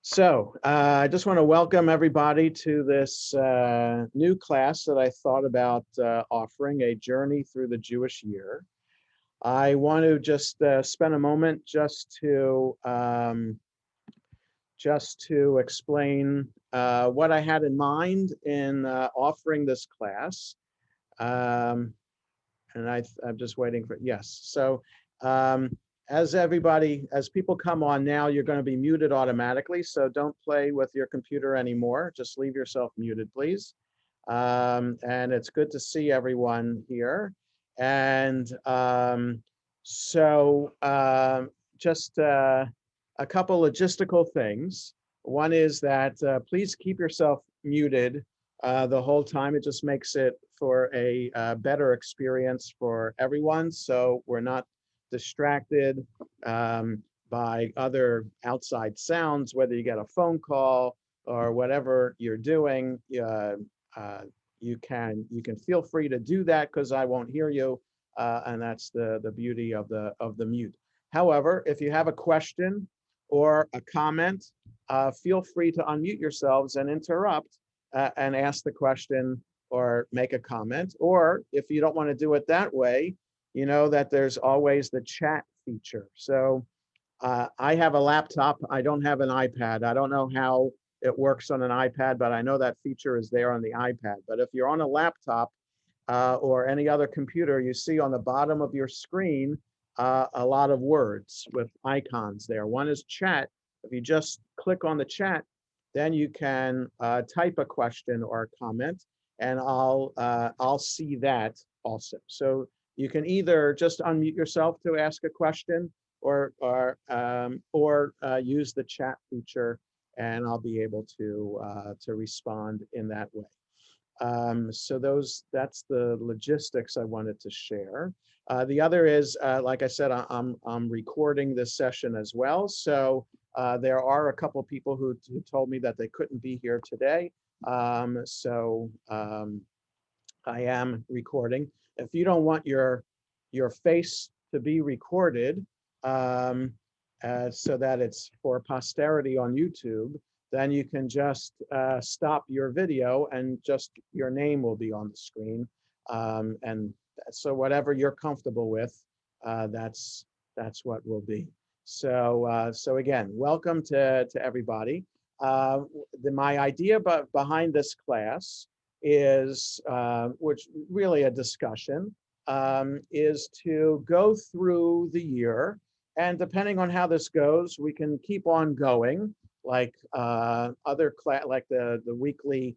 I just want to welcome everybody to this new class that I thought about offering, a journey through the Jewish year. I want to just spend a moment just to explain what I had in mind in offering this class. Um, I'm just waiting for, yes. Um, as people come on now, you're going to be muted automatically. So don't play with your computer anymore. Just leave yourself muted, please. And it's good to see everyone here. And so just a couple logistical things. One is that please keep yourself muted the whole time. It just makes it for a better experience for everyone. So we're not distracted by other outside sounds, whether you get a phone call or whatever you're doing. Uh, you can feel free to do that because I won't hear you, and that's the beauty of the mute. However, if you have a question or a comment, feel free to unmute yourselves and interrupt and ask the question or make a comment. Or if you don't want to do it that way, you know that there's always the chat feature. So I have a laptop. I don't have an iPad. I don't know how it works on an iPad, but I know that feature is there on the iPad. But if you're on a laptop or any other computer, you see on the bottom of your screen a lot of words with icons there. One is chat. If you just click on the chat, then you can type a question or a comment, and I'll see that also. So you can either just unmute yourself to ask a question, or use the chat feature, and I'll be able to respond in that way. So that's the logistics I wanted to share. The other is, like I said, I'm recording this session as well. So there are a couple people who told me that they couldn't be here today. I am recording. If you don't want your face to be recorded, um, so that it's for posterity on YouTube, then you can just stop your video and just your name will be on the screen. And so whatever you're comfortable with, that's what will be. So again, welcome to everybody. My idea behind this class is, which really a discussion, is to go through the year, and depending on how this goes, we can keep on going, like other class, like the weekly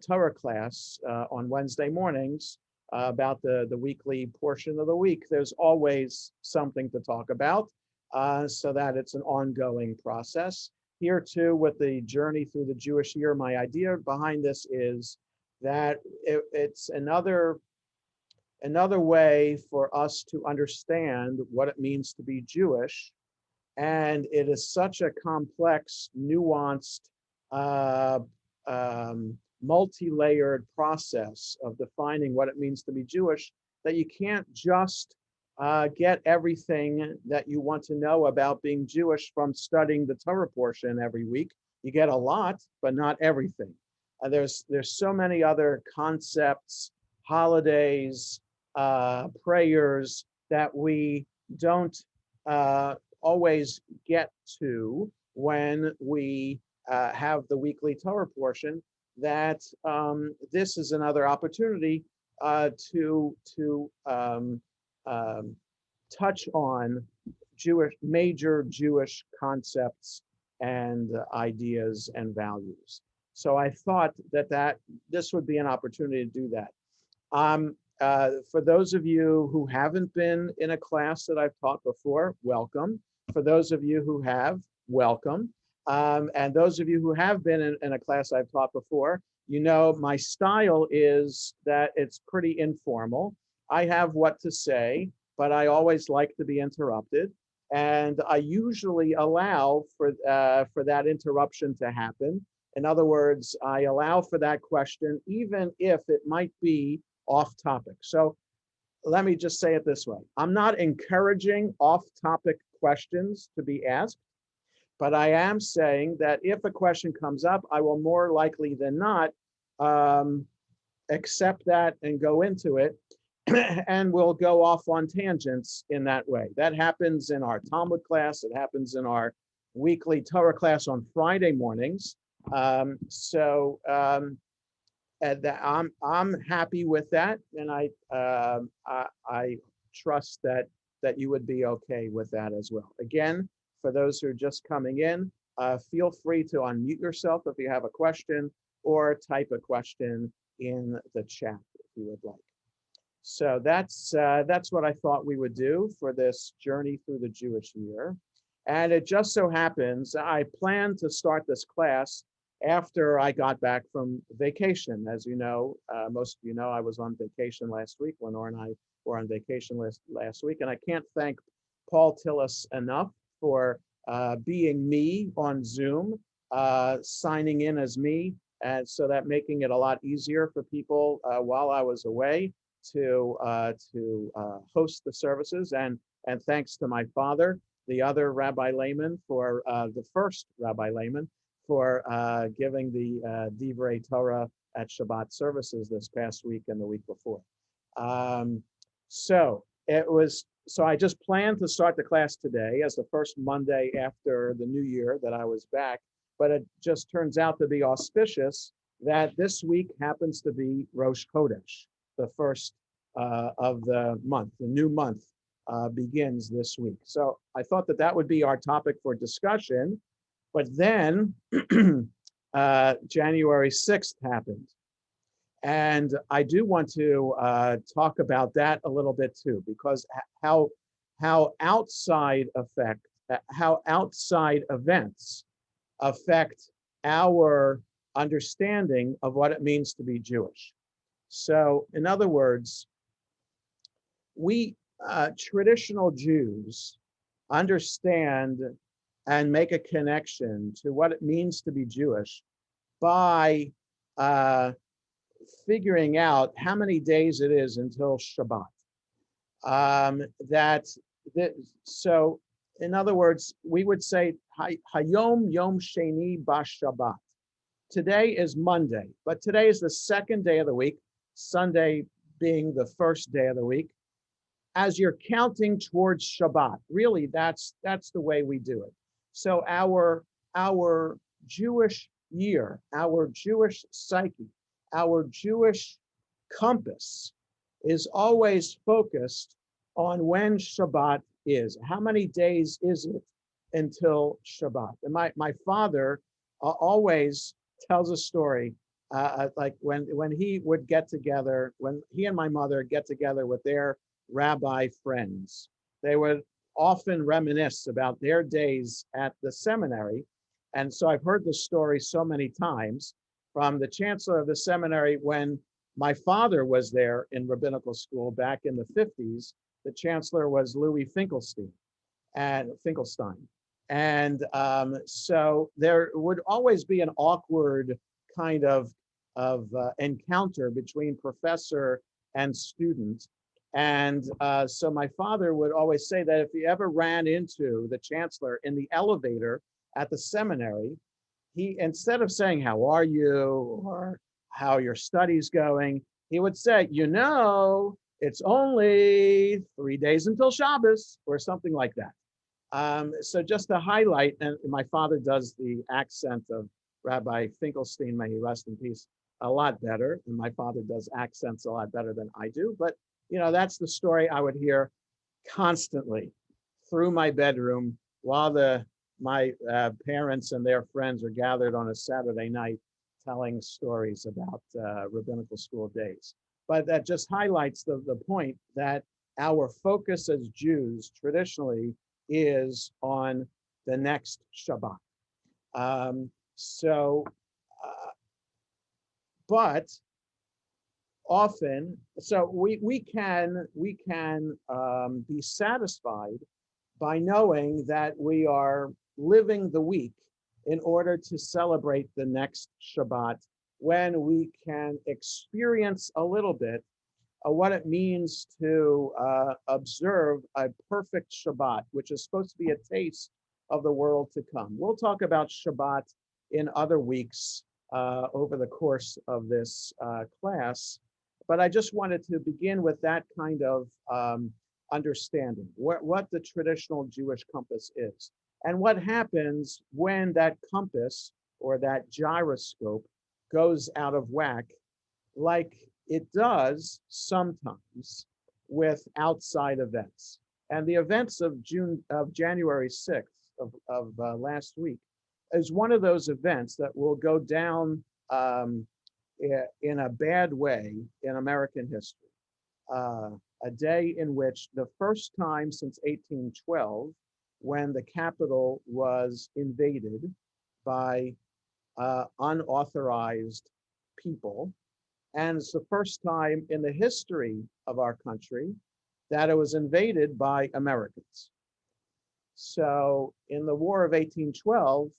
Torah class on Wednesday mornings about the weekly portion of the week. There's always something to talk about, so that it's an ongoing process. Here too, with the journey through the Jewish year, my idea behind this is that it's another way for us to understand what it means to be Jewish. And it is such a complex, nuanced, uh, multi-layered process of defining what it means to be Jewish that you can't just get everything that you want to know about being Jewish from studying the Torah portion every week. You get a lot, but not everything. There's so many other concepts, holidays, prayers that we don't always get to when we have the weekly Torah portion, that this is another opportunity to touch on major Jewish concepts and ideas and values. So I thought that this would be an opportunity to do that. For those of you who haven't been in a class that I've taught before, welcome. For those of you who have, welcome. And those of you who have been in a class I've taught before, you know my style is that it's pretty informal. I have what to say, but I always like to be interrupted. And I usually allow for that interruption to happen. In other words, I allow for that question, even if it might be off topic. So let me just say it this way. I'm not encouraging off topic questions to be asked, But I am saying that if a question comes up, I will more likely than not um, accept that and go into it, and we'll go off on tangents in that way. That happens in our Talmud class. It happens in our weekly Torah class on Friday mornings. And I'm happy with that, and I trust that you would be okay with that as well. Again, for those who are just coming in, feel free to unmute yourself if you have a question, or type a question in the chat if you would like. So that's what I thought we would do for this journey through the Jewish year. And it just so happens I plan to start this class after I got back from vacation. As you know, most of you know, I was on vacation last week. Lenore and I were on vacation last week. And I can't thank Paul Tillis enough for being me on Zoom, signing in as me, and so that making it a lot easier for people while I was away to host the services. And thanks to my father, the other Rabbi Lehman, for the first Rabbi Lehman, for giving the Divrei Torah at Shabbat services this past week and the week before. So I just planned to start the class today as the first Monday after the new year that I was back, but it just turns out to be auspicious that this week happens to be Rosh Chodesh, the first of the month. The new month begins this week. So I thought that would be our topic for discussion. But then January 6th happened. And I do want to talk about that a little bit too, because how outside events affect our understanding of what it means to be Jewish. So in other words, we traditional Jews understand and make a connection to what it means to be Jewish by figuring out how many days it is until Shabbat. So in other words, we would say Hayom Yom Sheni Shabbat. Today is Monday, but today is the second day of the week, Sunday being the first day of the week. As you're counting towards Shabbat, really, that's the way we do it. So our Jewish year, our Jewish psyche, our Jewish compass is always focused on when Shabbat is. How many days is it until Shabbat? And my father always tells a story, like when he would get together, when he and my mother get together with their rabbi friends, they would often reminisce about their days at the seminary. And so I've heard this story so many times from the chancellor of the seminary when my father was there in rabbinical school back in the 50s. The chancellor was Louis Finkelstein. And so there would always be an awkward kind of encounter between professor and student. And so my father would always say that if he ever ran into the chancellor in the elevator at the seminary, he, instead of saying, "How are you?" or "How your studies going?" he would say, "It's only 3 days until Shabbos," or something like that. So just to highlight, and my father does the accent of Rabbi Finkelstein, may he rest in peace, a lot better. And my father does accents a lot better than I do. But that's the story I would hear constantly through my bedroom while my parents and their friends are gathered on a Saturday night telling stories about rabbinical school days. But that just highlights the point that our focus as Jews traditionally is on the next Shabbat. But often, so we can be satisfied by knowing that we are living the week in order to celebrate the next Shabbat, when we can experience a little bit of what it means to observe a perfect Shabbat, which is supposed to be a taste of the world to come. We'll talk about Shabbat in other weeks over the course of this class, but I just wanted to begin with that kind of understanding, what the traditional Jewish compass is, and what happens when that compass or that gyroscope goes out of whack, like it does sometimes with outside events. And the events of January 6th of last week is one of those events that will go down in a bad way in American history. A day in which the first time since 1812, when the Capitol was invaded by unauthorized people, and it's the first time in the history of our country that it was invaded by Americans. So in the War of 1812,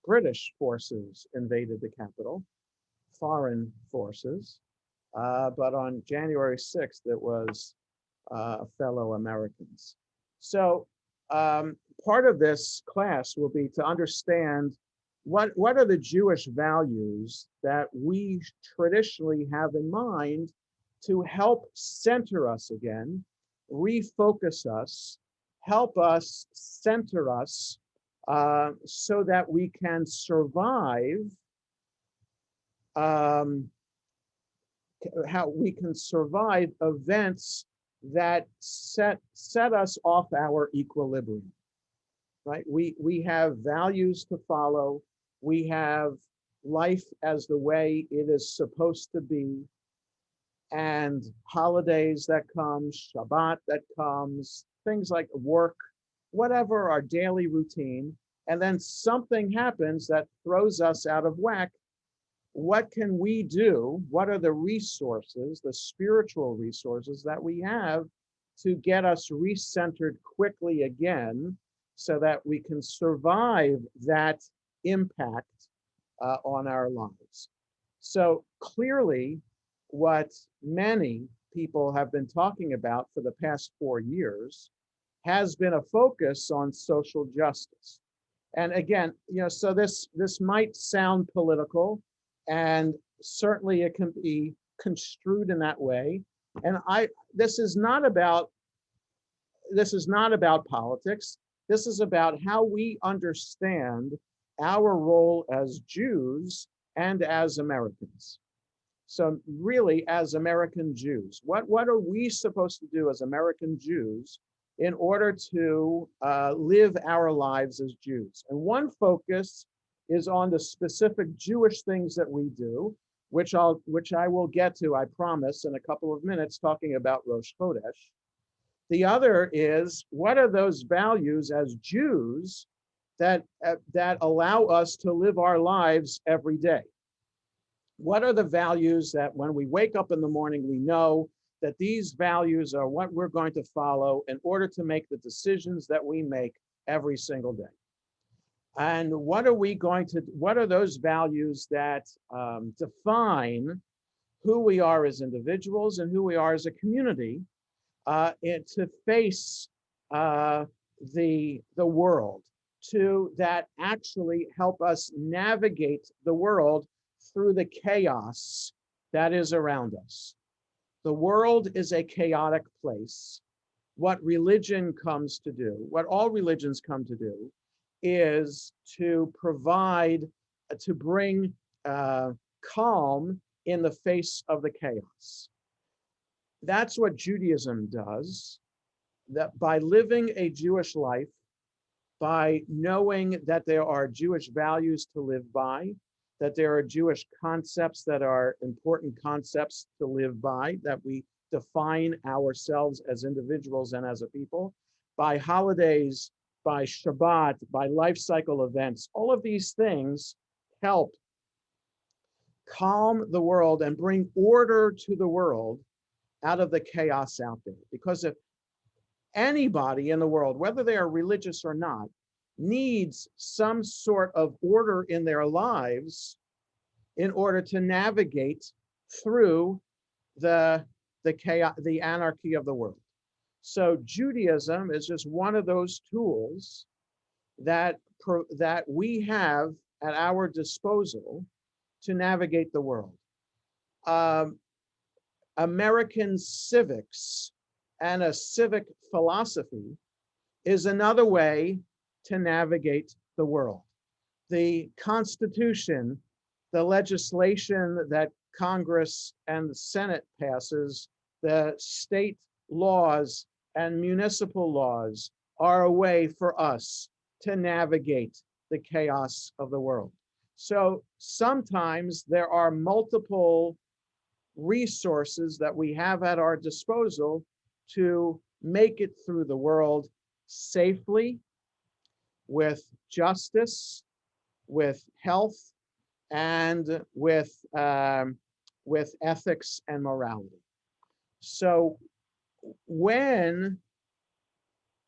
British forces invaded the Capitol, foreign forces, but on January 6th, it was fellow Americans. So part of this class will be to understand what are the Jewish values that we traditionally have in mind to help center us again, refocus us, help us center us so that we can survive events that set us off our equilibrium, right? We have values to follow. We have life as the way it is supposed to be, and holidays that come, Shabbat that comes, things like work, whatever our daily routine, and then something happens that throws us out of whack. What can we do? What are the resources, the spiritual resources that we have to get us recentered quickly again so that we can survive that impact on our lives? So clearly, what many people have been talking about for the past 4 years has been a focus on social justice. And again, so this might sound political, and certainly it can be construed in that way. And this is not about politics. This is about how we understand our role as Jews and as Americans. So really, as American Jews, what are we supposed to do as American Jews in order to live our lives as Jews? And one focus is on the specific Jewish things that we do, which I will get to, I promise, in a couple of minutes, talking about Rosh Chodesh. The other is, what are those values as Jews that allow us to live our lives every day? What are the values that when we wake up in the morning, we know that these values are what we're going to follow in order to make the decisions that we make every single day? And what are those values that define who we are as individuals and who we are as a community to face the world, that actually help us navigate the world through the chaos that is around us. The world is a chaotic place. What religion comes to do, what all religions come to do, is to bring calm in the face of the chaos. That's what Judaism does, that by living a Jewish life, by knowing that there are Jewish values to live by, that there are Jewish concepts that are important concepts to live by, that we define ourselves as individuals and as a people, by holidays, by Shabbat, by life cycle events. All of these things help calm the world and bring order to the world out of the chaos out there. Because if anybody in the world, whether they are religious or not, needs some sort of order in their lives in order to navigate through the chaos, the anarchy of the world. So Judaism is just one of those tools that we have at our disposal to navigate the world. Um, American civics and a civic philosophy is another way to navigate the world. The Constitution, the legislation that Congress and the Senate passes, the state laws and municipal laws are a way for us to navigate the chaos of the world. So sometimes there are multiple resources that we have at our disposal to make it through the world safely, with justice, with health, and with ethics and morality. So when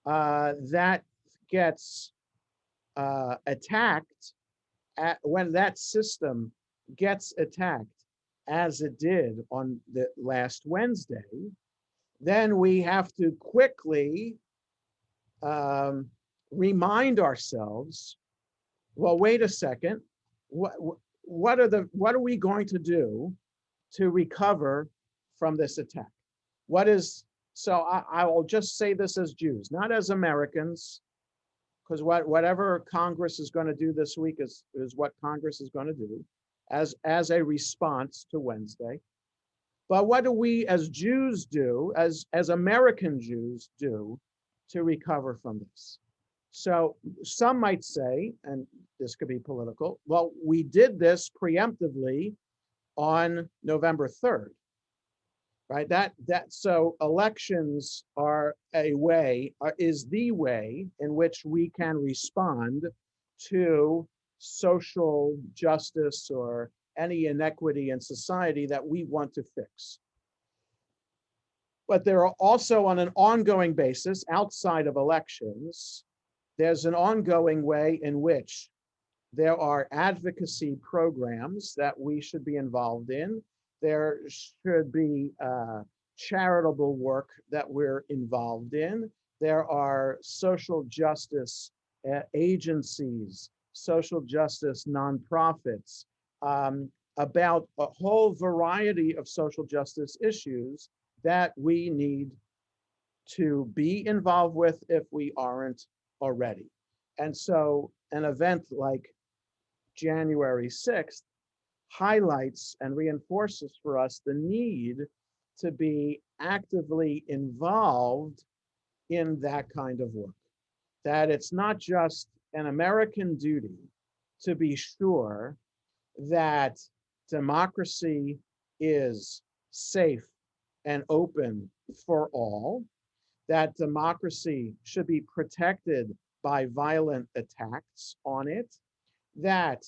that gets attacked, when that system gets attacked, as it did on the last Wednesday, then we have to quickly remind ourselves, well, wait a second, what are we going to do to recover from this attack? I will just say this as Jews, not as Americans, because whatever Congress is going to do this week is what Congress is going to do as a response to Wednesday. But what do we as Jews do, as American Jews do, to recover from this? So some might say, and this could be political, well, we did this preemptively on November 3rd, right? So elections are is the way in which we can respond to social justice or any inequity in society that we want to fix. But there are also, on an ongoing basis, outside of elections, there's an ongoing way in which there are advocacy programs that we should be involved in. There should be charitable work that we're involved in. There are social justice agencies, social justice nonprofits, about a whole variety of social justice issues that we need to be involved with if we aren't already. And so an event like January 6th highlights and reinforces for us the need to be actively involved in that kind of work. That it's not just an American duty to be sure that democracy is safe and open for all, that democracy should be protected by violent attacks on it, that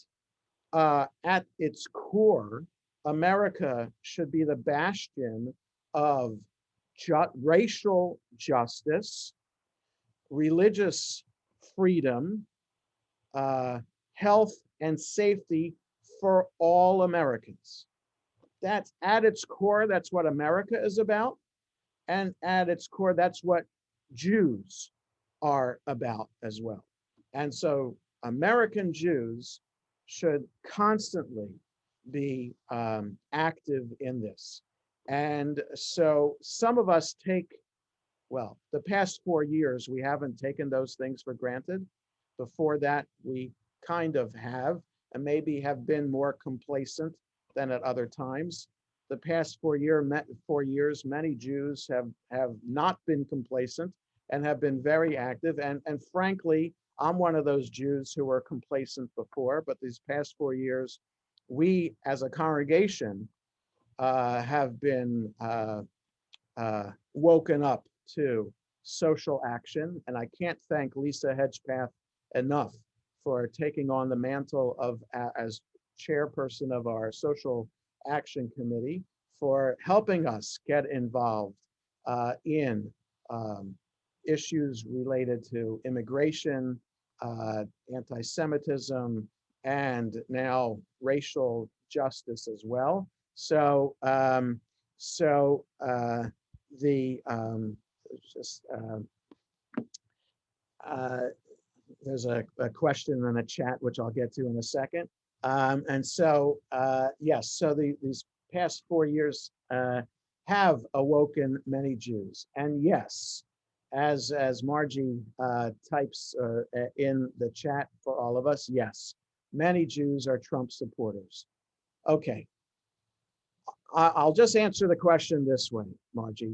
at its core, America should be the bastion of racial justice, religious freedom, health and safety for all Americans. That's at its core, that's what America is about. And at its core, that's what Jews are about as well. And so American Jews should constantly be active in this. And so some of us well, the past 4 years, we haven't taken those things for granted. Before that, we kind of have, and maybe have been more complacent than at other times. The past 4 years, many Jews have not been complacent and have been very active. And frankly, I'm one of those Jews who were complacent before, but these past 4 years, we as a congregation have been woken up to social action. And I can't thank Lisa Hedgepath enough for taking on the mantle of as chairperson of our social action committee, for helping us get involved in issues related to immigration, anti-Semitism, and now racial justice as well. So, there's a question in the chat, which I'll get to in a second. And so, yes, so these past 4 years have awoken many Jews. And yes, as Margie types in the chat for all of us, yes, many Jews are Trump supporters. Okay, I'll just answer the question this way, Margie,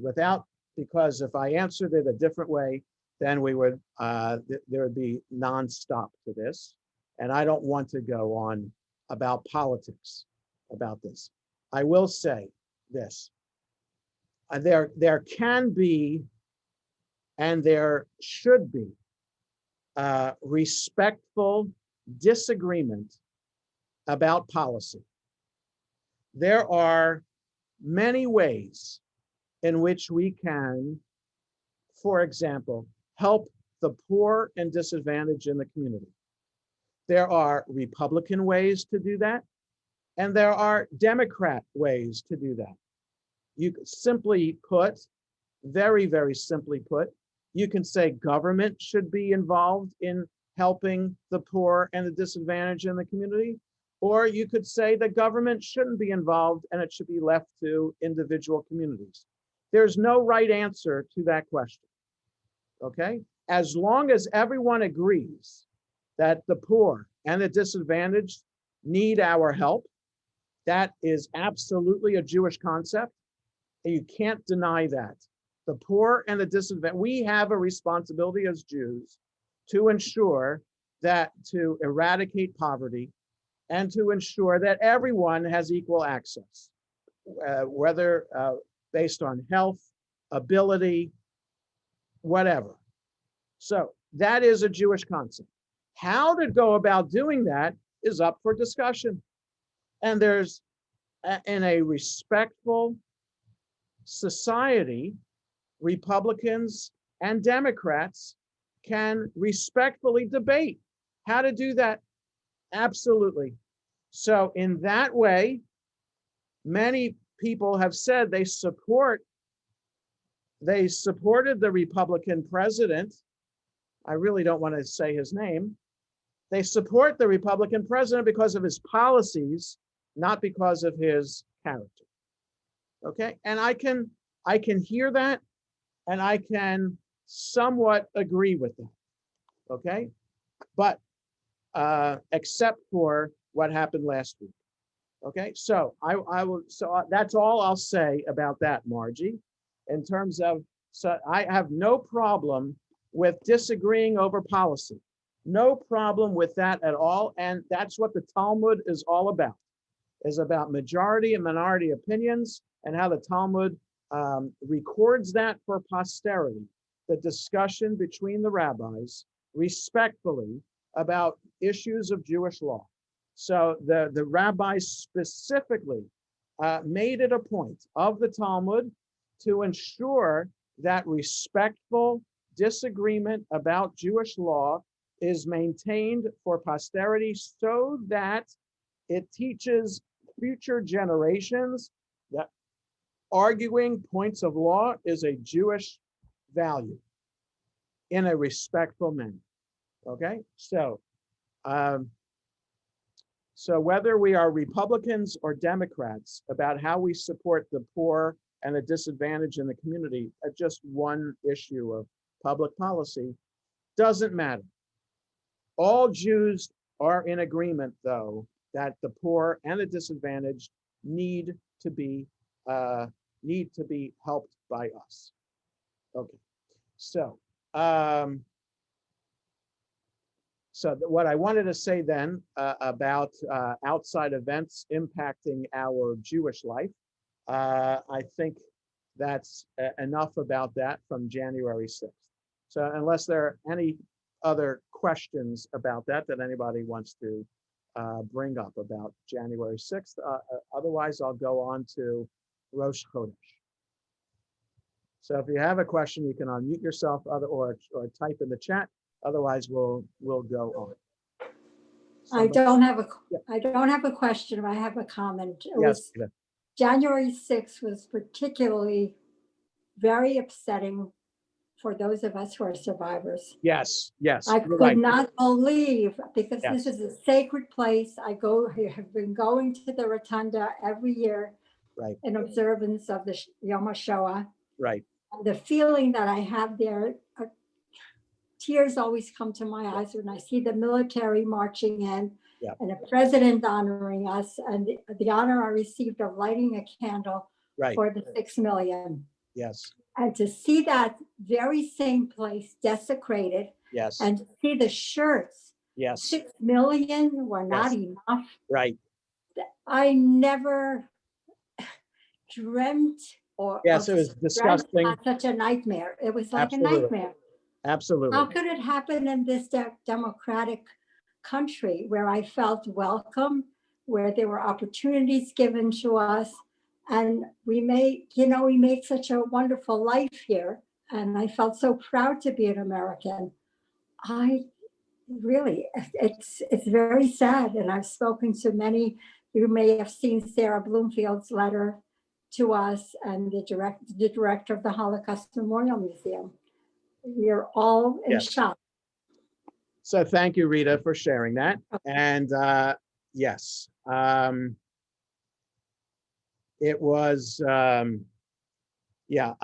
because if I answered it a different way, then we would there would be nonstop to this, and I don't want to go on about politics about this. I will say this: there can be, and there should be, respectful disagreement about policy. There are many ways in which we can, for example, help the poor and disadvantaged in the community. There are Republican ways to do that, and there are Democrat ways to do that. You simply put, very, very simply put, you can say government should be involved in helping the poor and the disadvantaged in the community, or you could say the government shouldn't be involved and it should be left to individual communities. There's no right answer to that question, okay? As long as everyone agrees that the poor and the disadvantaged need our help, that is absolutely a Jewish concept, and you can't deny that. The poor and the disadvantaged, we have a responsibility as Jews to ensure that, to eradicate poverty and to ensure that everyone has equal access, whether based on health, ability, whatever. So that is a Jewish concept. How to go about doing that is up for discussion. And there's, in a respectful society, Republicans and Democrats can respectfully debate how to do that. Absolutely. So in that way, many people have said they supported the Republican president. I really don't want to say his name. They support the Republican president because of his policies, not because of his character. Okay, and I can hear that, and I can somewhat agree with that. Okay, but except for what happened last week. Okay, so I will. So that's all I'll say about that, Margie. In terms of, so I have no problem with disagreeing over policy. No problem with that at all. And that's what the Talmud is all about, is about majority and minority opinions, and how the Talmud records that for posterity, the discussion between the rabbis respectfully about issues of Jewish law. So the rabbis specifically made it a point of the Talmud to ensure that respectful disagreement about Jewish law is maintained for posterity, so that it teaches future generations that arguing points of law is a Jewish value in a respectful manner. Okay, so so whether we are Republicans or Democrats about how we support the poor and the disadvantaged in the community, just one issue of public policy, doesn't matter. All Jews are in agreement, though, that the poor and the disadvantaged need to be helped by us. Okay, so what I wanted to say then about outside events impacting our Jewish life, I think that's enough about that from January 6th. So unless there are any other questions about that anybody wants to bring up about January 6th, otherwise I'll go on to Rosh Chodesh. So if you have a question, you can unmute yourself or type in the chat. Otherwise, we'll go on. I don't have a question, but I have a comment. Yes. January 6th was particularly very upsetting for those of us who are survivors. Yes, yes, I you're could right. not believe, because this Yes, is a sacred place. I have been going to the Rotunda every year right, in observance of the Yom HaShoah. right. The feeling that I have there, tears always come to my eyes when I see the military marching in Yeah, and a president honoring us, and the honor I received of lighting a candle right. for the 6 million. Yes, And to see that very same place desecrated yes, and to see the shirts, yes, 6 million were not yes, enough. right. I never dreamt or Yes, of it was dreamt disgusting. such a nightmare. It was like a Absolutely, nightmare. How absolutely. could it happen in this democratic country where I felt welcome, where there were opportunities given to us, and we made such a wonderful life here, and I felt so proud to be an American. I really, it's very sad, and I've spoken to many. You may have seen Sarah Bloomfield's letter to us and the director of the Holocaust Memorial Museum. We are all in Yes. shock. So thank you, Rita, for sharing that. And yes, it was, yeah,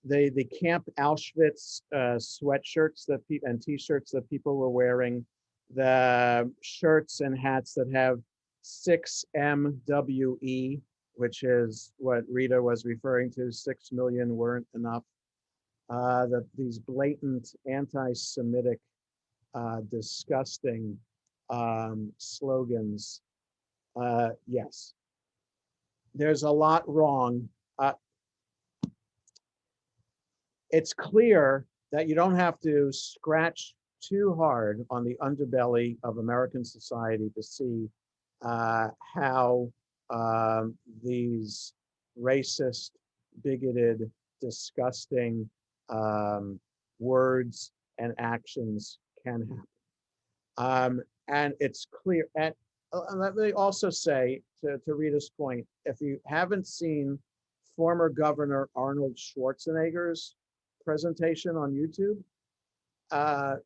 the Camp Auschwitz sweatshirts that people and t-shirts that people were wearing, the shirts and hats that have 6MWE, which is what Rita was referring to, 6 million weren't enough. These blatant anti-Semitic, disgusting slogans. Yes, there's a lot wrong. It's clear that you don't have to scratch too hard on the underbelly of American society to see how these racist, bigoted, disgusting words and actions can happen. And it's clear. And let me also say, to Rita's point, if you haven't seen former Governor Arnold Schwarzenegger's presentation on YouTube,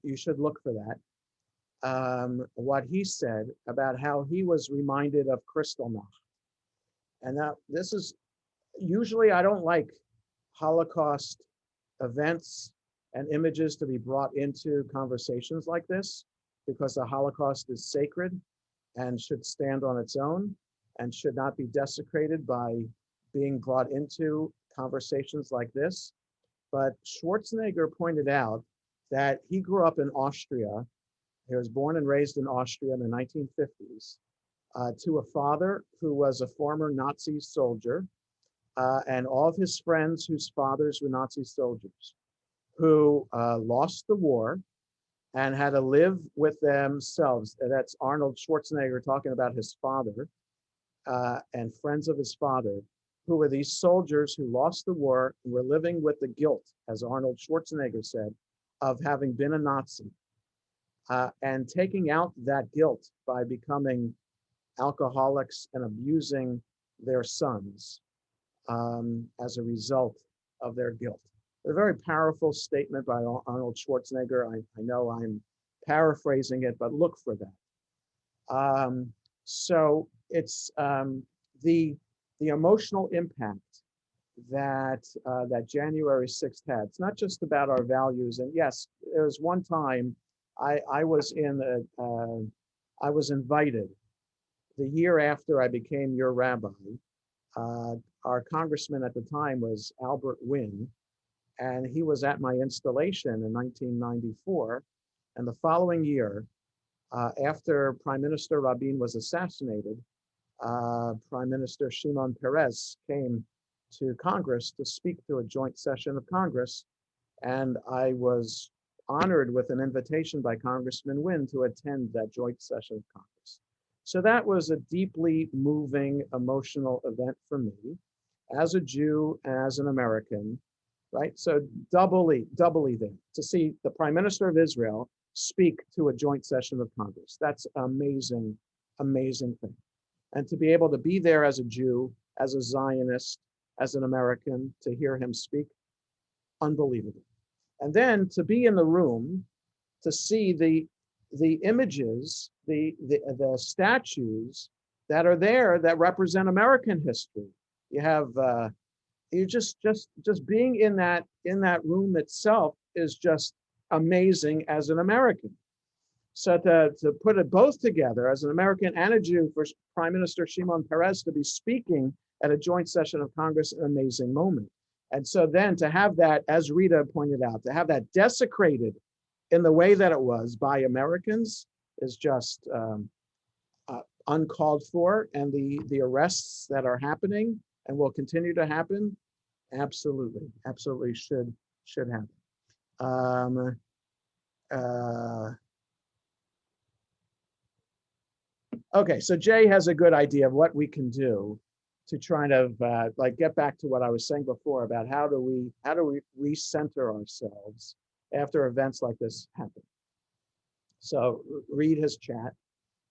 you should look for that. What he said about how he was reminded of Kristallnacht. And now this is, usually I don't like Holocaust events and images to be brought into conversations like this, because the Holocaust is sacred and should stand on its own and should not be desecrated by being brought into conversations like this. But Schwarzenegger pointed out that he grew up in Austria. He was born and raised in Austria in the 1950s, to a father who was a former Nazi soldier, and all of his friends whose fathers were Nazi soldiers, who lost the war and had to live with themselves. That's Arnold Schwarzenegger talking about his father and friends of his father, who were these soldiers who lost the war and were living with the guilt, as Arnold Schwarzenegger said, of having been a Nazi, and taking out that guilt by becoming alcoholics and abusing their sons as a result of their guilt. A very powerful statement by Arnold Schwarzenegger. I know I'm paraphrasing it, but look for that. So it's the emotional impact that that January 6th had. It's not just about our values. And yes, there was one time I was I was invited the year after I became your rabbi. Our congressman at the time was Albert Wynn, and he was at my installation in 1994. And the following year, after Prime Minister Rabin was assassinated, Prime Minister Shimon Peres came to Congress to speak to a joint session of Congress. And I was honored with an invitation by Congressman Wynn to attend that joint session of Congress. So that was a deeply moving, emotional event for me as a Jew and as an American, right? So doubly there to see the Prime Minister of Israel speak to a joint session of Congress. That's amazing, amazing thing. And to be able to be there as a Jew, as a Zionist, as an American, to hear him speak, unbelievable. And then to be in the room, to see the images, the statues that are there that represent American history. You have you just being in that room itself is just amazing as an American. So to put it both together as an American and a Jew for Prime Minister Shimon Peres to be speaking at a joint session of Congress, an amazing moment. And so then to have that, as Rita pointed out, to have that desecrated in the way that it was by Americans is just uncalled for. And the arrests that are happening and will continue to happen, absolutely should happen. Okay, so Jay has a good idea of what we can do to try to like get back to what I was saying before about how do we recenter ourselves after events like this happen. So read his chat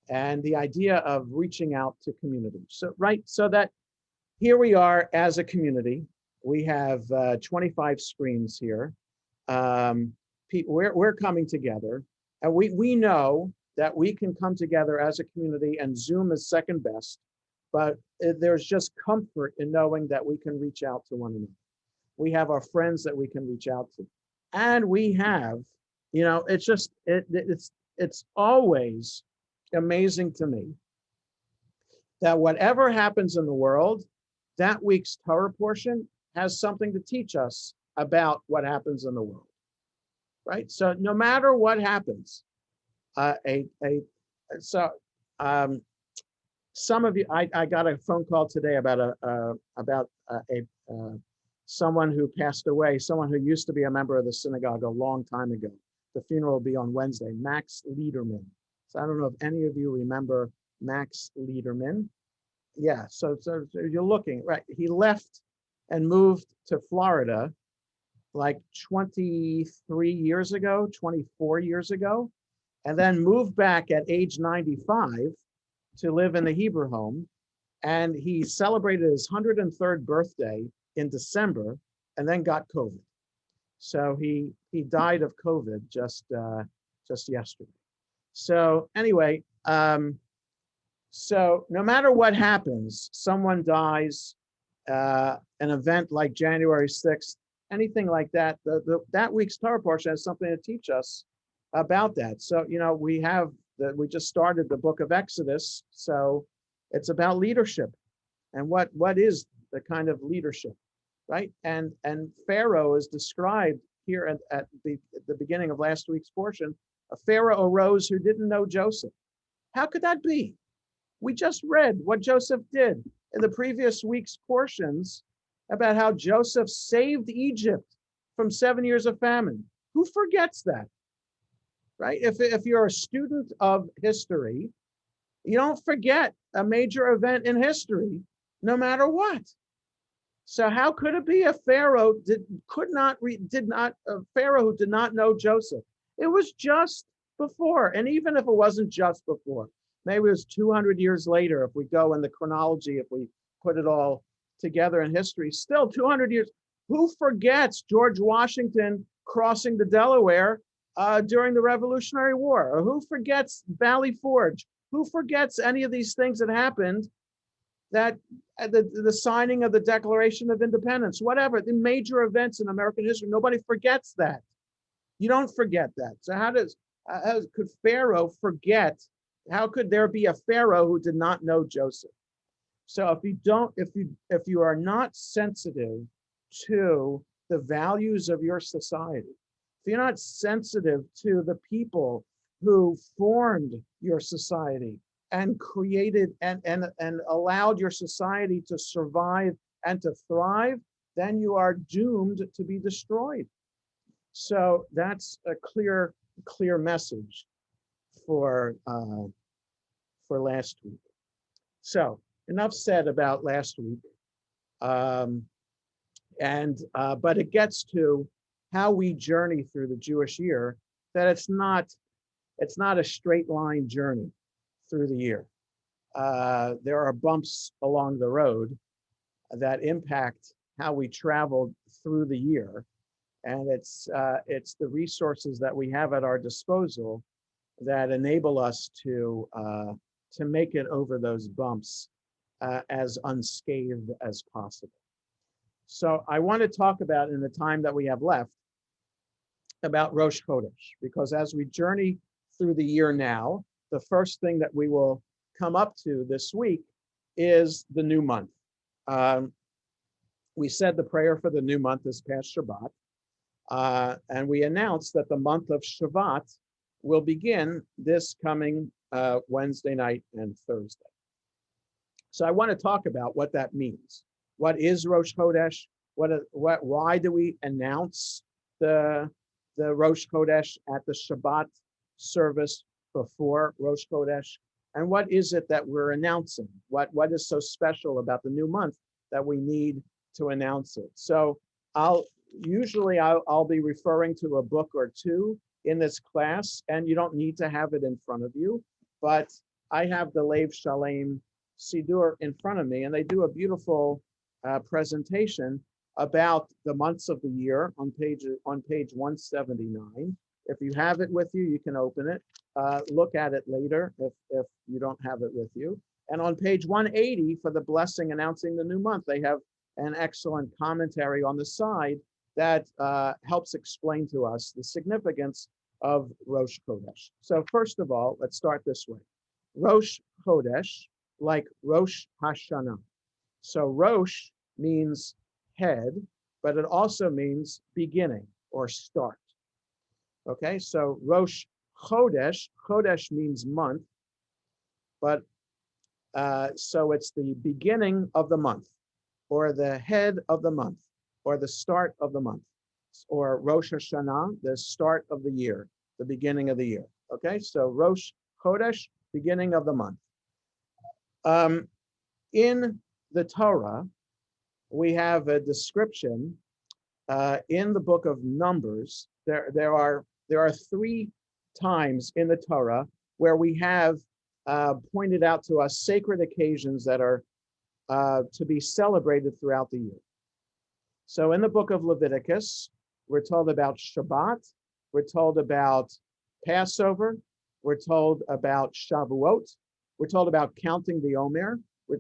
and the idea of reaching out to community. So so that here we are as a community. We have 25 screens here. We're coming together, and we know that we can come together as a community, and Zoom is second best, but there's just comfort in knowing that we can reach out to one another. We have our friends that we can reach out to, and we have, it's just, it's always amazing to me that whatever happens in the world, that week's Torah portion has something to teach us about what happens in the world, right? So no matter what happens, some of you, I got a phone call today about someone who passed away, someone who used to be a member of the synagogue a long time ago. The funeral will be on Wednesday, Max Liederman. So I don't know if any of you remember Max Liederman. Yeah, so you're looking, right? He left and moved to Florida like 23 years ago, 24 years ago, and then moved back at age 95 to live in the Hebrew home. And he celebrated his 103rd birthday in December and then got COVID. So he died of COVID just yesterday. So anyway, so no matter what happens, someone dies, an event like January 6th, anything like that, that week's Torah portion has something to teach us about that. So, we just started the book of Exodus. So it's about leadership and what is the kind of leadership, right? And Pharaoh is described here at the beginning of last week's portion. A Pharaoh arose who didn't know Joseph. How could that be? We just read what Joseph did in the previous week's portions about how Joseph saved Egypt from 7 years of famine. Who forgets that, right? If you're a student of history, you don't forget a major event in history, no matter what. So how could it be a Pharaoh Pharaoh who did not know Joseph? It was just before, and even if it wasn't just before, maybe it was 200 years later. If we go in the chronology, if we put it all together in history, still 200 years. Who forgets George Washington crossing the Delaware during the Revolutionary War? Or who forgets Valley Forge? Who forgets any of these things that happened? That the signing of the Declaration of Independence, whatever, the major events in American history, nobody forgets that. You don't forget that. So how could Pharaoh forget? How could there be a Pharaoh who did not know Joseph? So if you are not sensitive to the values of your society, if you're not sensitive to the people who formed your society and created and allowed your society to survive and to thrive, then you are doomed to be destroyed. So that's a clear message for last week. So enough said about last week, but it gets to how we journey through the Jewish year. That it's not a straight line journey through the year. There are bumps along the road that impact how we travel through the year. And it's the resources that we have at our disposal that enable us to make it over those bumps as unscathed as possible. So I want to talk about, in the time that we have left, about Rosh Chodesh, because as we journey through the year now, the first thing that we will come up to this week is the new month. We said the prayer for the new month this past Shabbat, and we announced that the month of Shvat will begin this coming Wednesday night and Thursday. So I want to talk about what that means. What is Rosh Chodesh? Why do we announce the Rosh Chodesh at the Shabbat service before Rosh Chodesh? And what is it that we're announcing? What is so special about the new month that we need to announce it? So I'll be referring to a book or two in this class, and you don't need to have it in front of you, but I have the Lev Shalem Sidur in front of me, and they do a beautiful presentation about the months of the year on page 179. If you have it with you, you can open it. Look at it later if you don't have it with you. And on page 180 for the blessing announcing the new month, they have an excellent commentary on the side that helps explain to us the significance of Rosh Chodesh. So first of all, let's start this way. Rosh Chodesh, like Rosh Hashanah. So Rosh means head, but it also means beginning or start. Okay, so Rosh Chodesh, Chodesh means month, but so it's the beginning of the month, or the head of the month, or the start of the month, or Rosh Hashanah, the start of the year, the beginning of the year. Okay, so Rosh Chodesh, beginning of the month. In the Torah, we have a description in the book of Numbers. There are 3 times in the Torah where we have pointed out to us sacred occasions that are to be celebrated throughout the year. So in the book of Leviticus, we're told about Shabbat, we're told about Passover, we're told about Shavuot, we're told about counting the Omer, we're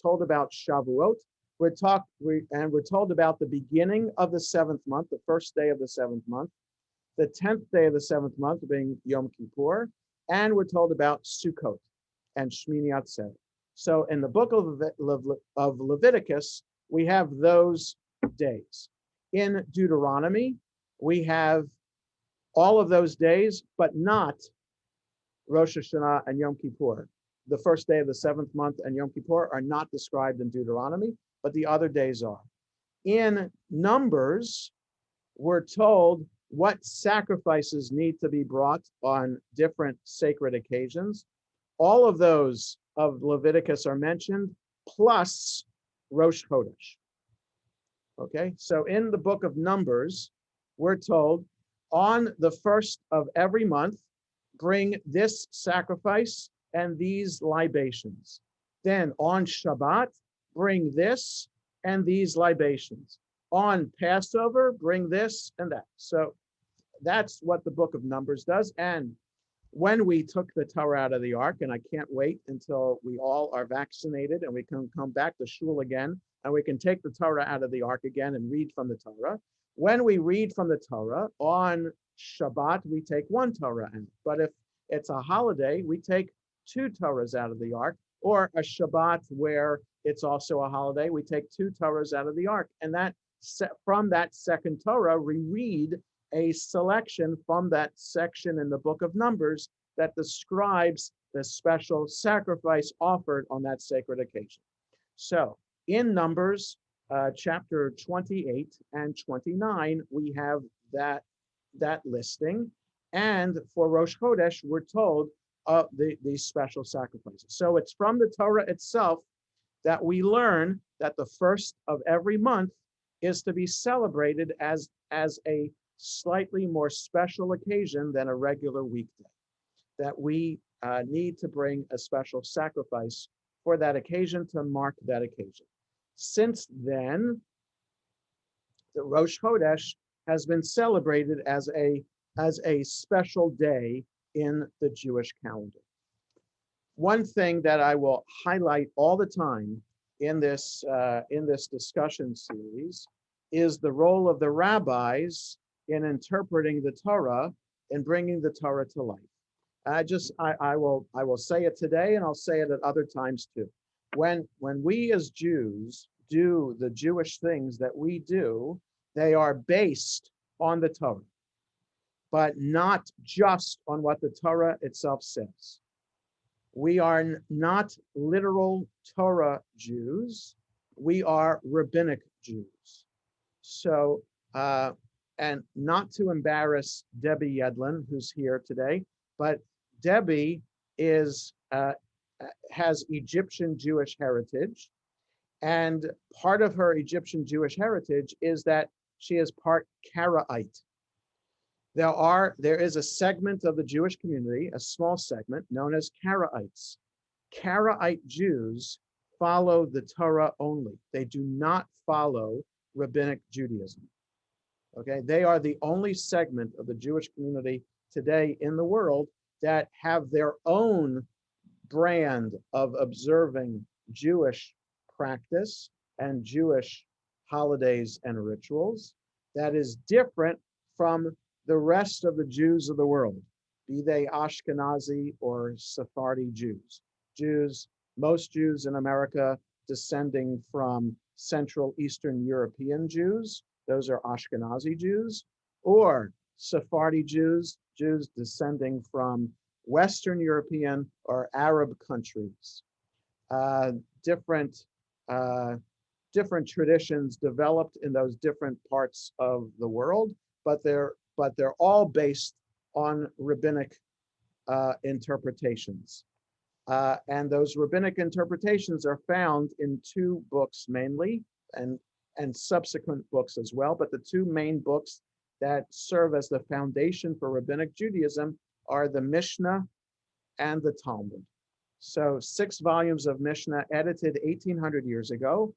told about Shavuot, we're told about the beginning of the 7th month, the first day of the 7th month, the 10th day of the 7th month being Yom Kippur, and we're told about Sukkot and Shmini Atzeret. So in the book of Leviticus, we have those days. In Deuteronomy, we have all of those days, but not Rosh Hashanah and Yom Kippur. The first day of the 7th month and Yom Kippur are not described in Deuteronomy, but the other days are. In Numbers, we're told what sacrifices need to be brought on different sacred occasions. All of those of Leviticus are mentioned, plus Rosh Chodesh. Okay, so in the book of Numbers, we're told on the first of every month, bring this sacrifice and these libations. Then on Shabbat, bring this and these libations. On Passover, bring this and that. So that's what the book of Numbers does. And when we took the Torah out of the ark, and I can't wait until we all are vaccinated and we can come back to shul again, and we can take the Torah out of the ark again and read from the Torah. When we read from the Torah, on Shabbat, we take 1 Torah out. But if it's a holiday, we take 2 Torahs out of the ark, or a Shabbat where it's also a holiday, we take 2 Torahs out of the ark. And that from that second Torah, we read a selection from that section in the book of Numbers that describes the special sacrifice offered on that sacred occasion. So in Numbers chapter 28 and 29, we have that listing. And for Rosh Chodesh, we're told these special sacrifices. So it's from the Torah itself that we learn that the first of every month is to be celebrated as a slightly more special occasion than a regular weekday, that we need to bring a special sacrifice for that occasion to mark that occasion. Since then, the Rosh Chodesh has been celebrated as a special day in the Jewish calendar. One thing that I will highlight all the time in this discussion series is the role of the rabbis in interpreting the Torah and bringing the Torah to life. I will say it today, and I'll say it at other times too. When we as Jews do the Jewish things that we do, they are based on the Torah, but not just on what the Torah itself says. We are not literal Torah Jews. We are rabbinic Jews. So, and not to embarrass Debbie Yedlin, who's here today, but Debbie has Egyptian Jewish heritage. And part of her Egyptian Jewish heritage is that she is part Karaite. There is a segment of the Jewish community, a small segment known as Karaites. Karaite Jews follow the Torah only. They do not follow rabbinic Judaism. Okay, they are the only segment of the Jewish community today in the world that have their own brand of observing Jewish practice and Jewish holidays and rituals that is different from the rest of the Jews of the world, be they Ashkenazi or Sephardi Jews. Most Jews in America descending from Central Eastern European Jews, those are Ashkenazi Jews, or Sephardi Jews descending from Western European or Arab countries. Different traditions developed in those different parts of the world, but they're all based on rabbinic interpretations. And those rabbinic interpretations are found in two books mainly, and subsequent books as well. But the two main books that serve as the foundation for rabbinic Judaism are the Mishnah and the Talmud. So 6 volumes of Mishnah edited 1800 years ago.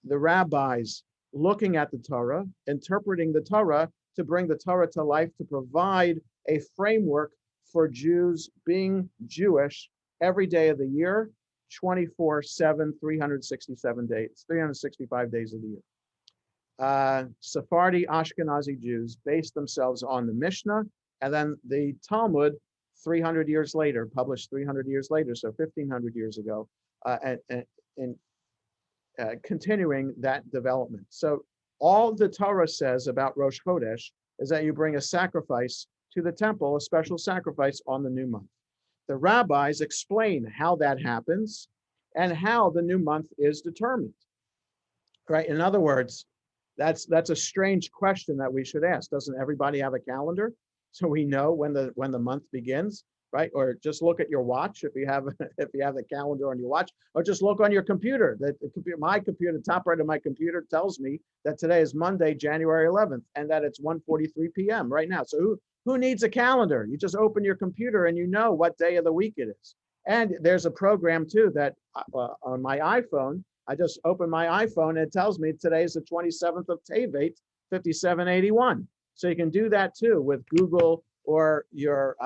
The rabbis looking at the Torah, interpreting the Torah to bring the Torah to life, to provide a framework for Jews being Jewish every day of the year, 24/7, 367 days, 365 days of the year. Sephardi Ashkenazi Jews based themselves on the Mishnah, and then the Talmud 300 years later, published 300 years later, so 1500 years ago, and continuing that development. So all the Torah says about Rosh Chodesh is that you bring a sacrifice to the temple, a special sacrifice on the new month. The rabbis explain how that happens and how the new month is determined. Right? In other words, that's a strange question that we should ask. Doesn't everybody have a calendar so we know when the month begins, right? Or just look at your watch if you have the calendar on your watch, or just look on your computer. My computer, top right of my computer, tells me that today is Monday, January 11th, and that it's 1:43 p.m. right now. So who needs a calendar? You just open your computer and you know what day of the week it is. And there's a program too that on my iPhone, I just open my iPhone and it tells me today is the 27th of Tevet, 5781. So you can do that too with Google or your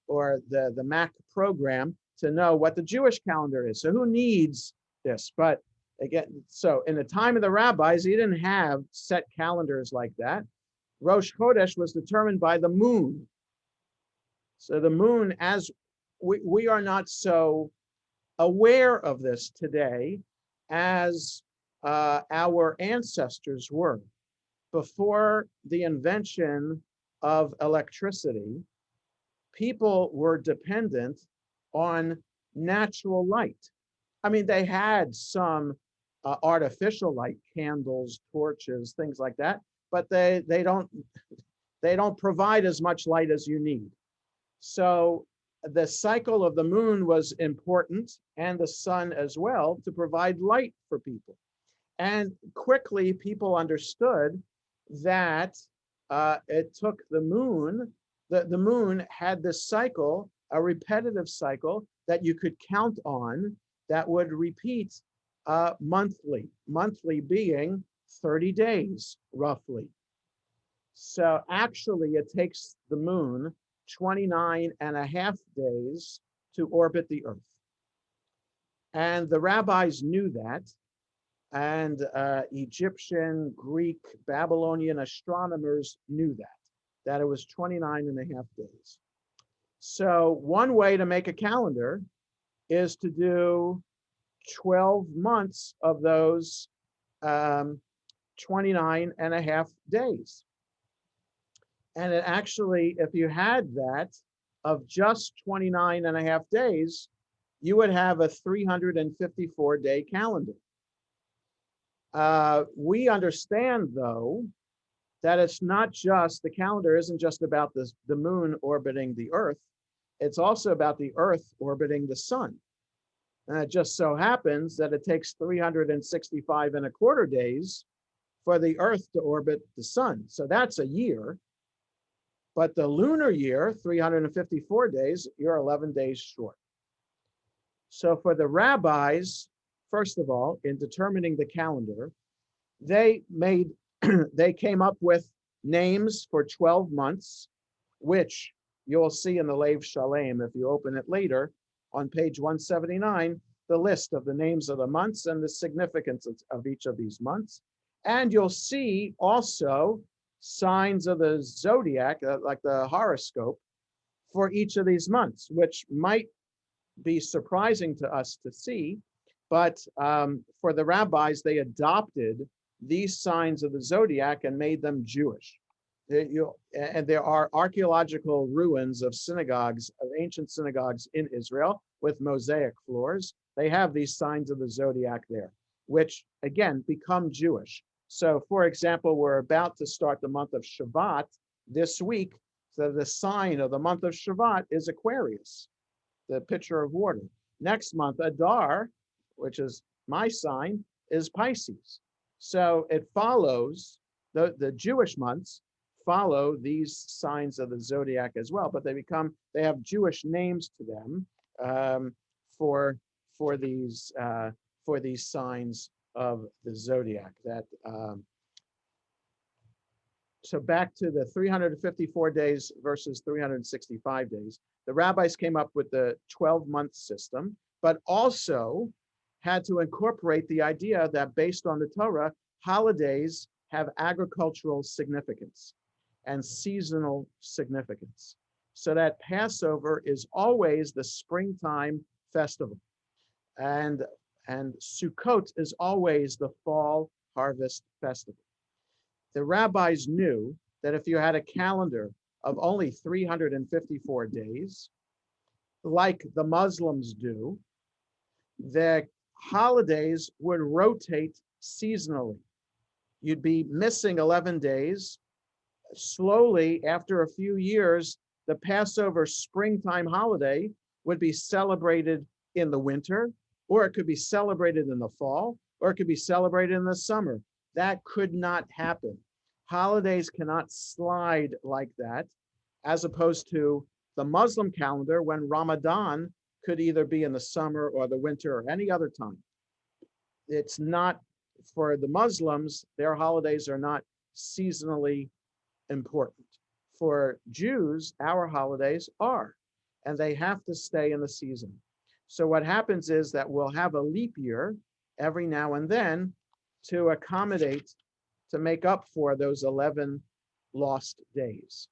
or the Mac program to know what the Jewish calendar is. So who needs this? But again, so in the time of the rabbis, you didn't have set calendars like that. Rosh Chodesh was determined by the moon. So the moon, as we are not so aware of this today as our ancestors were. Before the invention of electricity, people were dependent on natural light. I mean, they had some artificial light, candles, torches, things like that, but they don't provide as much light as you need. So the cycle of the moon was important, and the sun as well, to provide light for people. And quickly people understood that it took the moon, the moon had this cycle, a repetitive cycle that you could count on that would repeat monthly being 30 days roughly. So actually, it takes the moon 29.5 days to orbit the Earth. And the rabbis knew that, and Egyptian, Greek, Babylonian astronomers knew that it was 29.5 days. So one way to make a calendar is to do 12 months of those 29.5 days. And it actually, if you had that of just 29.5 days, you would have a 354-day calendar. We understand, though, that it's not just, the calendar isn't just about the moon orbiting the Earth. It's also about the Earth orbiting the sun. And it just so happens that it takes 365.25 days for the Earth to orbit the sun. So that's a year. But the lunar year, 354 days, you're 11 days short. So for the rabbis, first of all, in determining the calendar, they came up with names for 12 months, which you'll see in the Lev Shalem if you open it later on page 179, the list of the names of the months and the significance of each of these months. And you'll see also signs of the zodiac, like the horoscope, for each of these months, which might be surprising to us to see, but for the rabbis, they adopted these signs of the zodiac and made them Jewish. And there are archaeological ruins of synagogues, of ancient synagogues in Israel with mosaic floors. They have these signs of the zodiac there, which again become Jewish. So for example, we're about to start the month of Shvat this week. So the sign of the month of Shvat is Aquarius, the pitcher of water. Next month, Adar, which is my sign, is Pisces. So it follows, the Jewish months follow these signs of the zodiac as well, but they have Jewish names to them for these signs of the zodiac. So back to the 354 days versus 365 days. The rabbis came up with the 12-month system, but also had to incorporate the idea that based on the Torah, holidays have agricultural significance and seasonal significance. So that Passover is always the springtime festival. And Sukkot is always the fall harvest festival. The rabbis knew that if you had a calendar of only 354 days, like the Muslims do, the holidays would rotate seasonally. You'd be missing 11 days. Slowly, after a few years, the Passover springtime holiday would be celebrated in the winter, or it could be celebrated in the fall, or it could be celebrated in the summer. That could not happen. Holidays cannot slide like that, as opposed to the Muslim calendar, when Ramadan could either be in the summer or the winter or any other time. It's not, for the Muslims, their holidays are not seasonally important. For Jews, our holidays are, and they have to stay in the season. So what happens is that we'll have a leap year every now and then to accommodate, to make up for those 11 lost days.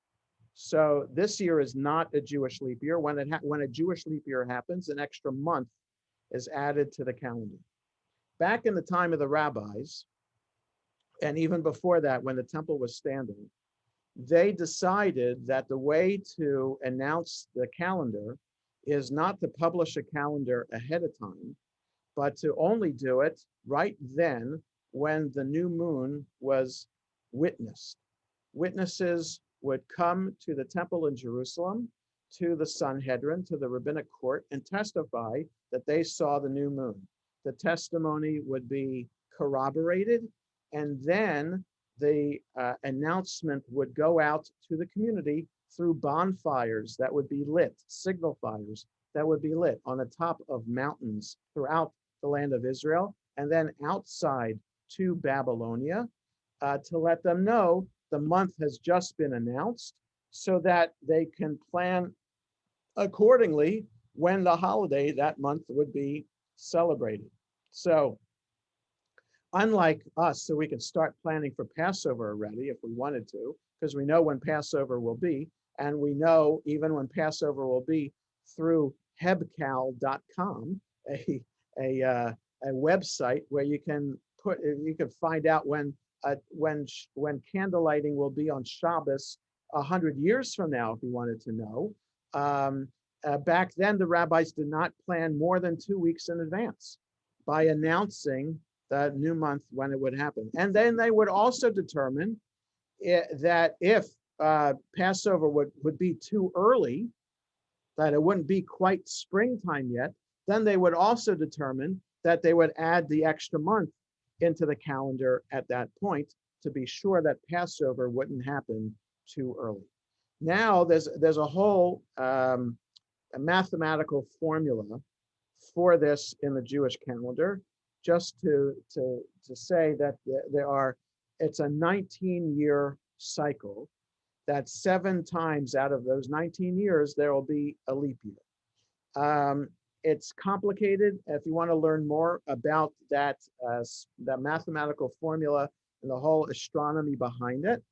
So this year is not a Jewish leap year. When a Jewish leap year happens, an extra month is added to the calendar. Back in the time of the rabbis, and even before that, when the temple was standing, they decided that the way to announce the calendar is not to publish a calendar ahead of time, but to only do it right then when the new moon was witnessed. Witnesses would come to the temple in Jerusalem, to the Sanhedrin, to the rabbinic court, and testify that they saw the new moon. The testimony would be corroborated, and then the announcement would go out to the community through bonfires that would be lit, signal fires that would be lit on the top of mountains throughout the land of Israel, and then outside to Babylonia to let them know the month has just been announced so that they can plan accordingly when the holiday that month would be celebrated. So unlike us, so we can start planning for Passover already if we wanted to, because we know when Passover will be, and we know even when Passover will be through hebcal.com, a website where you can find out when candlelighting will be on Shabbos 100 years from now, if you wanted to know. Back then, the rabbis did not plan more than 2 weeks in advance by announcing the new month when it would happen. And then they would also determine that if Passover would be too early, that it wouldn't be quite springtime yet, then they would also determine that they would add the extra month into the calendar at that point to be sure that Passover wouldn't happen too early. Now there's a whole a mathematical formula for this in the Jewish calendar, just to say that it's a 19-year cycle, that 7 times out of those 19 years, there will be a leap year. It's complicated. If you want to learn more about that mathematical formula and the whole astronomy behind it,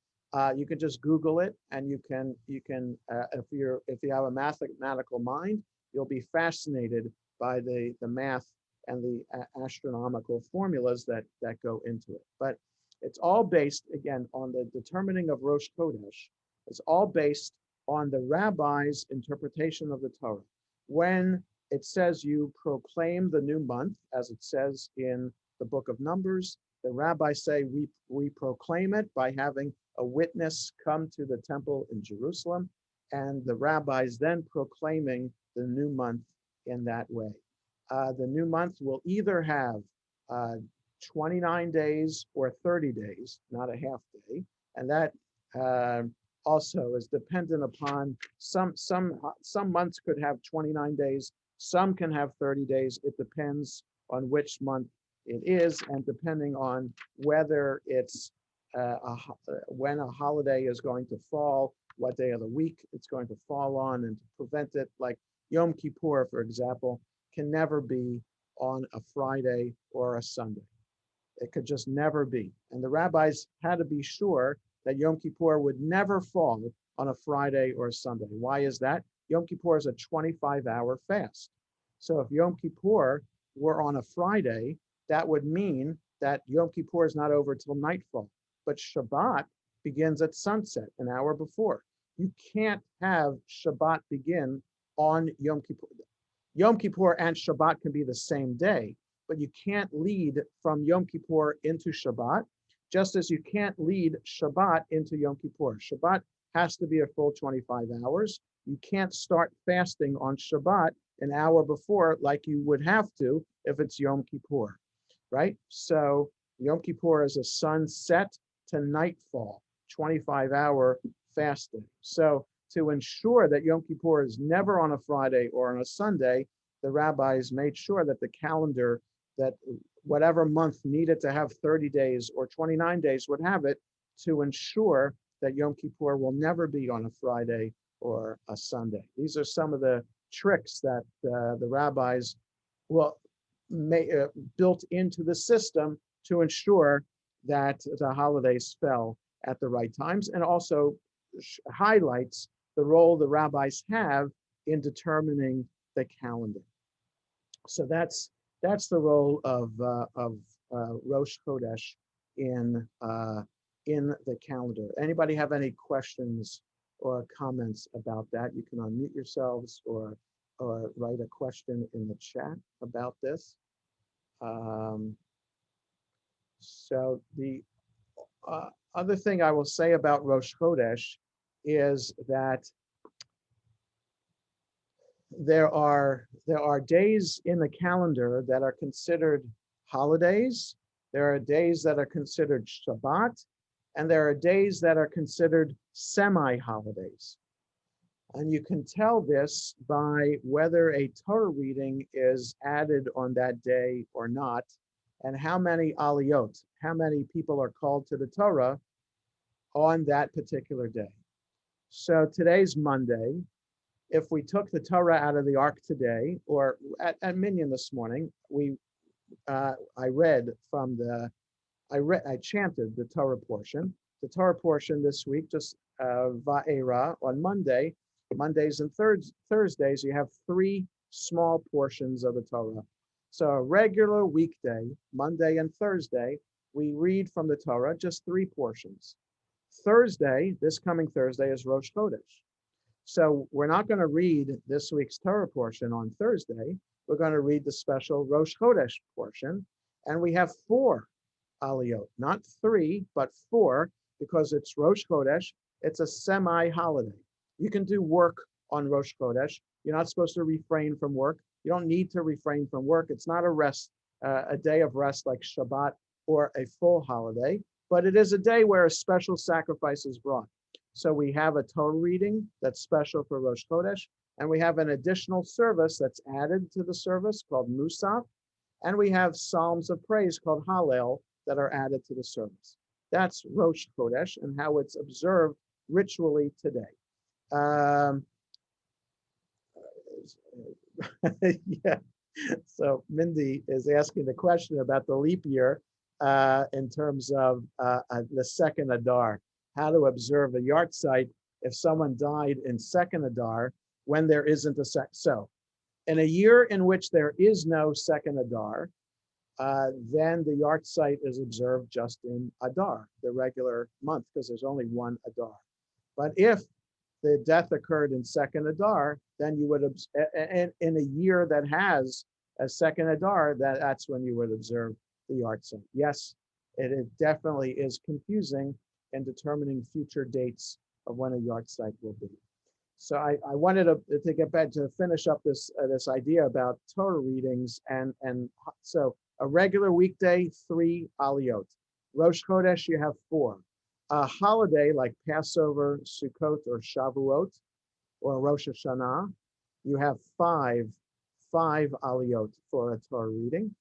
you can just Google it, and you can if you have a mathematical mind, you'll be fascinated by the math and the astronomical formulas that go into it. But it's all based, again, on the determining of Rosh Chodesh. It's all based on the rabbi's interpretation of the Torah. When it says you proclaim the new month, as it says in the book of Numbers, the rabbis say we proclaim it by having a witness come to the temple in Jerusalem, and the rabbis then proclaiming the new month in that way. The new month will either have 29 days or 30 days, not a half day, and that also is dependent upon some months could have 29 days, some can have 30 days. It depends on which month it is, and depending on whether it's when a holiday is going to fall, what day of the week it's going to fall on, and to prevent it, like Yom Kippur, for example, can never be on a Friday or a Sunday. It could just never be. And the rabbis had to be sure that Yom Kippur would never fall on a Friday or a Sunday. Why is that? Yom Kippur is a 25-hour fast. So if Yom Kippur were on a Friday, that would mean that Yom Kippur is not over till nightfall. But Shabbat begins at sunset, an hour before. You can't have Shabbat begin on Yom Kippur. Yom Kippur and Shabbat can be the same day, but you can't lead from Yom Kippur into Shabbat, just as you can't lead Shabbat into Yom Kippur. Shabbat has to be a full 25 hours. You can't start fasting on Shabbat an hour before like you would have to if it's Yom Kippur, right? So Yom Kippur is a sunset to nightfall, 25-hour fasting. So to ensure that Yom Kippur is never on a Friday or on a Sunday, the rabbis made sure that the calendar, that whatever month needed to have 30 days or 29 days would have it, to ensure that Yom Kippur will never be on a Friday or a Sunday. These are some of the tricks that the rabbis built into the system to ensure that the holidays fell at the right times, and also highlights the role the rabbis have in determining the calendar. So that's the role of Rosh Chodesh in the calendar. Anybody have any questions or comments about that? You can unmute yourselves or write a question in the chat about this. So the other thing I will say about Rosh Chodesh is that there are days in the calendar that are considered holidays. There are days that are considered Shabbat, and there are days that are considered semi-holidays. And you can tell this by whether a Torah reading is added on that day or not, and how many aliyot, how many people are called to the Torah on that particular day. So today's Monday. If we took the Torah out of the Ark today, or at Minyan this morning, I chanted the Torah portion. The Torah portion this week, just Va'era on Monday. Mondays and Thursdays, you have 3 small portions of the Torah. So a regular weekday, Monday and Thursday, we read from the Torah just 3 portions. Thursday, this coming Thursday, is Rosh Chodesh. So we're not going to read this week's Torah portion on Thursday. We're going to read the special Rosh Chodesh portion. And we have 4 aliyot, not 3, but 4, because it's Rosh Chodesh. It's a semi-holiday. You can do work on Rosh Chodesh. You're not supposed to refrain from work. You don't need to refrain from work. It's not a day of rest like Shabbat or a full holiday, but it is a day where a special sacrifice is brought. So we have a Torah reading that's special for Rosh Chodesh, and we have an additional service that's added to the service called Musaf, and we have Psalms of Praise called Hallel that are added to the service. That's Rosh Chodesh and how it's observed ritually today. Yeah. So Mindy is asking the question about the leap year in terms of the second Adar, how to observe a yahrzeit if someone died in second Adar when there isn't a second. So in a year in which there is no second Adar, then the yahrzeit is observed just in Adar, the regular month, because there's only one Adar. But if the death occurred in second Adar, then you would, in a year that has a second Adar, that's when you would observe the yahrzeit. Yes, it definitely is confusing in determining future dates of when a yahrzeit will be. So I wanted to get back to finish up this idea about Torah readings, and so a regular weekday, 3 aliyot. Rosh Chodesh, you have 4. A holiday like Passover, Sukkot, or Shavuot, or Rosh Hashanah, you have 5 aliyot for a Torah reading.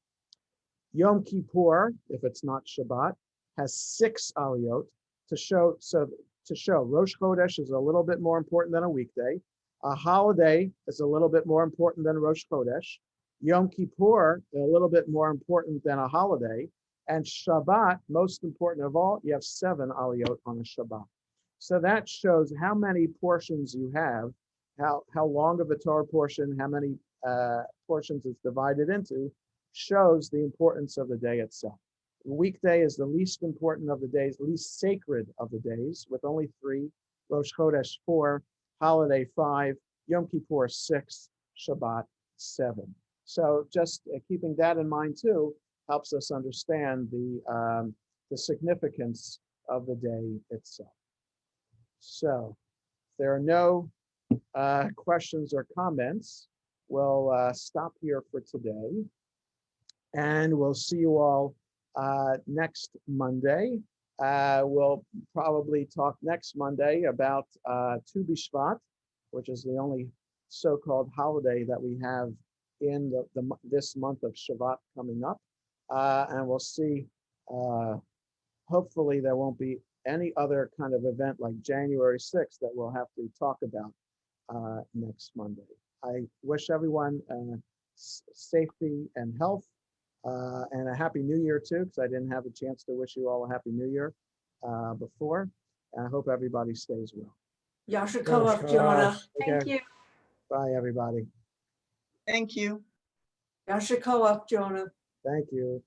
Yom Kippur, if it's not Shabbat, has 6 aliyot to show. Rosh Chodesh is a little bit more important than a weekday. A holiday is a little bit more important than Rosh Chodesh. Yom Kippur, a little bit more important than a holiday. And Shabbat, most important of all, you have 7 aliyot on a Shabbat. So that shows how many portions you have, how long of a Torah portion, how many portions it's divided into, shows the importance of the day itself. The weekday is the least important of the days, least sacred of the days, with only 3, Rosh Chodesh 4, holiday 5, Yom Kippur 6, Shabbat 7. So just keeping that in mind too helps us understand the significance of the day itself. So if there are no questions or comments, we'll stop here for today, and we'll see you all next Monday. We'll probably talk next Monday about Tu B'Shvat, which is the only so-called holiday that we have in this month of Shvat coming up. And we'll see, hopefully there won't be any other kind of event like January 6th that we'll have to talk about next Monday. I wish everyone safety and health, and a Happy New Year too, because I didn't have a chance to wish you all a Happy New Year before. And I hope everybody stays well. Yasher Koach, Jonah. Thank you. Bye, everybody. Thank you. Yasher Koach, Jonah. Thank you.